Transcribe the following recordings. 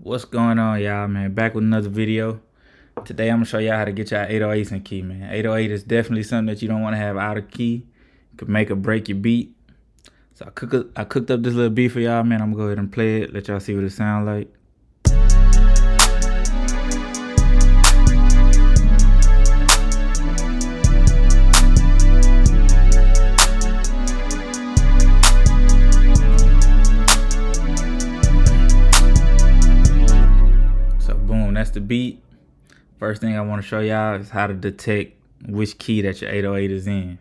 What's going on, y'all, man? Back with another video. Today I'm gonna show y'all how to get y'all 808s in key, man. 808 is definitely something that you don't want to have out of key. It could make or break your beat. So I cooked up this little beat for y'all, man. I'm gonna go ahead and play it, let y'all see what it sounds like. That's the beat. First thing I want to show y'all is how to detect which key that your 808 is in.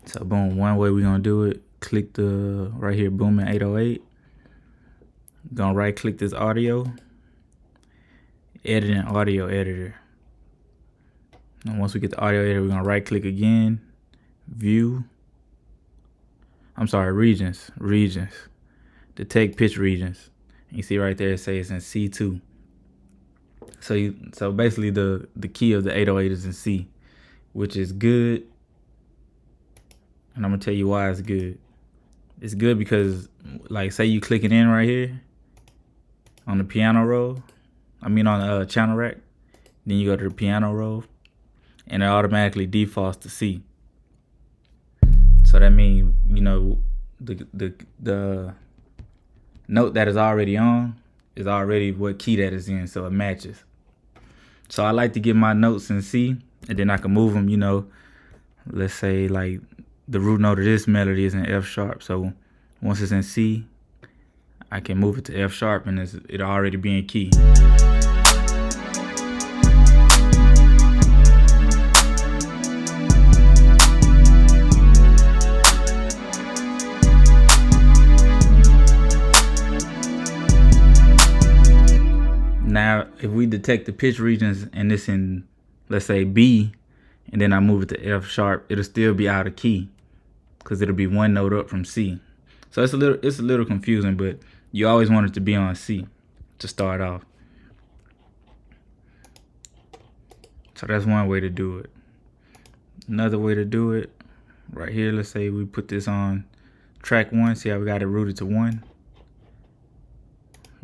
So boom, one way we're gonna do it, click the right here, booming 808. Gonna right click this audio, edit an audio editor. And once we get the audio editor, we're gonna right click again, view. Regions. Detect pitch regions. You see right there it says it's in C2. So basically the key of the 808 is in C, which is good. And I'm gonna tell you why it's good. It's good because, like, say you click it in right here on the piano roll, on the channel rack, then you go to the piano roll, and it automatically defaults to C. So that means, you know, the note that is already on is already what key that is in, so it matches. So I like to get my notes in C, and then I can move them, you know. Let's say like the root note of this melody is in F sharp. So once it's in C, I can move it to F sharp and it'll already be in key. Now, if we detect the pitch regions and it's in, let's say, B, and then I move it to F sharp, it'll still be out of key because it'll be one note up from C. So it's a little confusing, but you always want it to be on C to start off. So that's one way to do it. Another way to do it, right here, let's say we put this on track 1. See how we got it rooted to 1?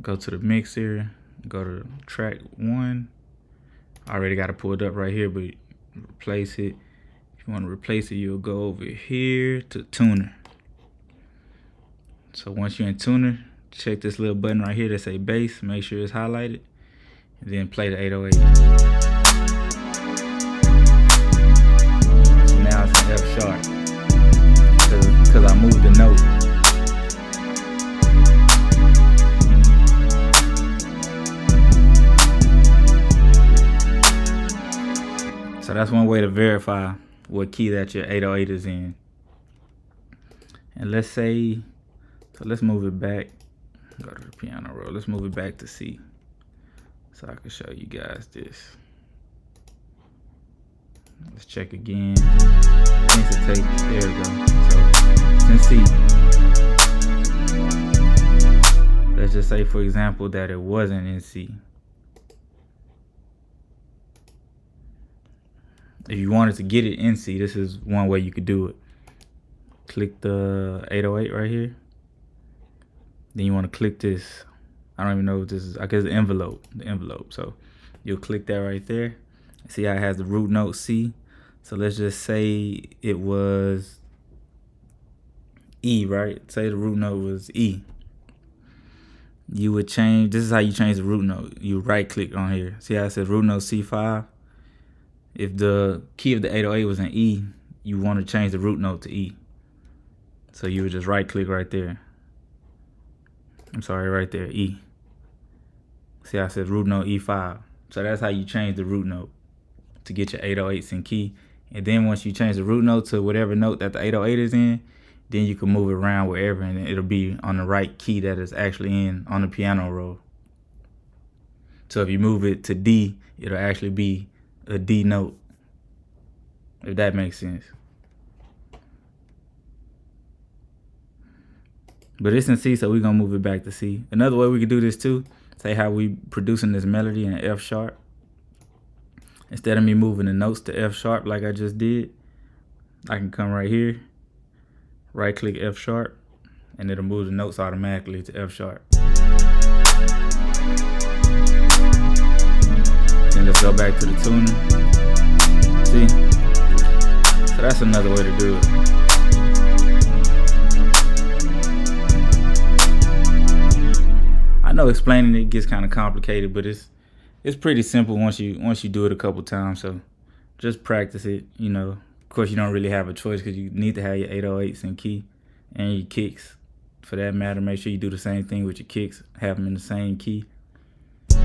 Go to the mixer. Go to track 1. I already got it pulled up right here, but replace it. If you want to replace it, you'll go over here to tuner. So once you're in tuner, check this little button right here that say bass. Make sure it's highlighted, and then play the 808. So now it's in F sharp because I moved the note. So that's one way to verify what key that your 808 is in. And let's say, so let's move it back. Go to the piano roll. Let's move it back to C, so I can show you guys this. Let's check again. There we go. So it's in C. Let's just say, for example, that it wasn't in C. If you wanted to get it in C, this is one way you could do it. Click the 808 right here. Then you want to click this. I don't even know what this is. I guess the envelope. So you'll click that right there. See how it has the root note C. So let's just say it was E, right? Say the root note was E. You would change. This is how you change the root note. You right click on here. See how it says root note C5? If the key of the 808 was in E, you want to change the root note to E. So you would just right click right there. Right there, E. See how it says root note E5. So that's how you change the root note to get your 808s in key. And then once you change the root note to whatever note that the 808 is in, then you can move it around wherever and it'll be on the right key that is actually in on the piano roll. So if you move it to D, it'll actually be a D note, if that makes sense. But it's in C, so we're gonna move it back to C. Another way we could do this too, say how we producing this melody in F sharp. Instead of me moving the notes to F sharp like I just did, I can come right here, right click F sharp, and it'll move the notes automatically to F sharp. to the tuner. See? So that's another way to do it. I know explaining it gets kind of complicated, but it's pretty simple once you do it a couple times. So just practice it. You know, of course you don't really have a choice because you need to have your 808s in key and your kicks. For that matter, make sure you do the same thing with your kicks. Have them in the same key. So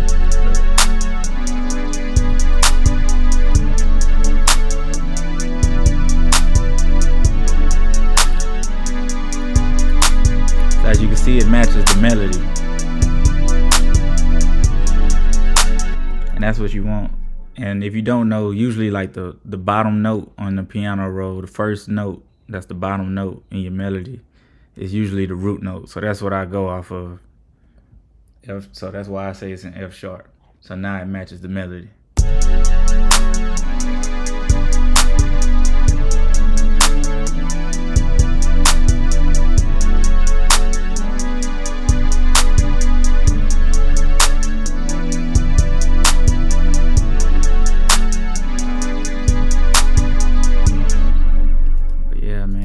as you can see, it matches the melody. And that's what you want. And if you don't know, usually like the bottom note on the piano roll, the first note, that's the bottom note in your melody, is usually the root note. So that's what I go off of. So that's why I say it's an F sharp. So now it matches the melody.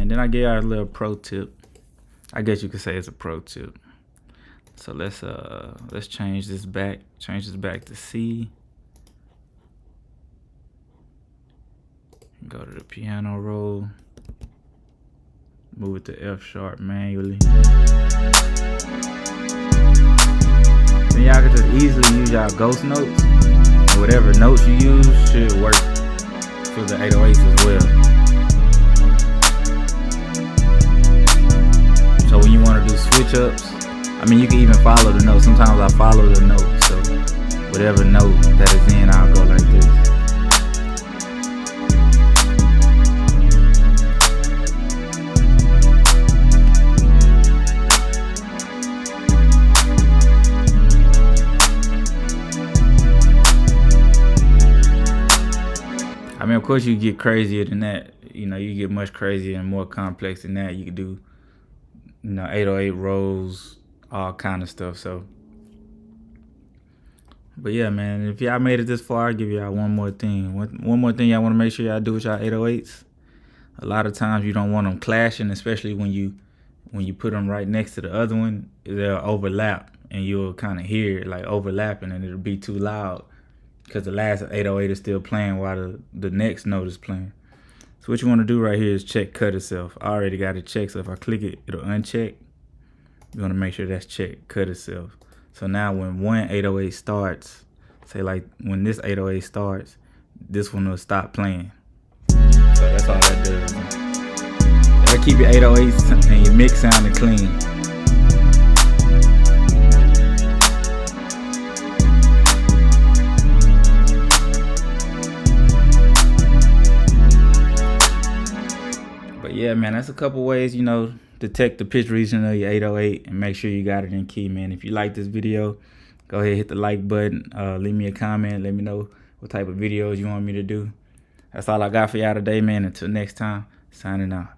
Then I gave y'all a little pro tip. I guess you could say it's a pro tip. So let's change this back. Change this back to C. Go to the piano roll. Move it to F sharp manually. Then y'all can just easily use y'all ghost notes. And whatever notes you use should work for the 808s as well. So when you want to do switch ups, I mean, you can even follow the note. Sometimes I follow the note. So whatever note that is in, I'll go like this. I mean, of course, you get crazier than that. You know, you get much crazier and more complex than that. You can do, you know, 808 rolls, all kind of stuff. So, but yeah, man, if y'all made it this far, I'll give y'all one more thing. One more thing y'all want to make sure y'all do with y'all 808s. A lot of times you don't want them clashing, especially when you put them right next to the other one. They'll overlap, and you'll kind of hear it like overlapping, and it'll be too loud because the last 808 is still playing while the next note is playing. So what you want to do right here is check cut itself. I already got it checked, so if I click it, it'll uncheck. You want to make sure that's checked, cut itself. So now when one 808 starts, say like when this 808 starts, this one will stop playing. So that's all that does. That'll keep your 808s and your mix sounding clean. Yeah, man, that's a couple ways, you know, detect the pitch region of your 808 and make sure you got it in key, man. If you like this video, go ahead, hit the like button, leave me a comment, let me know what type of videos you want me to do. That's all I got for y'all today, man. Until next time, signing out.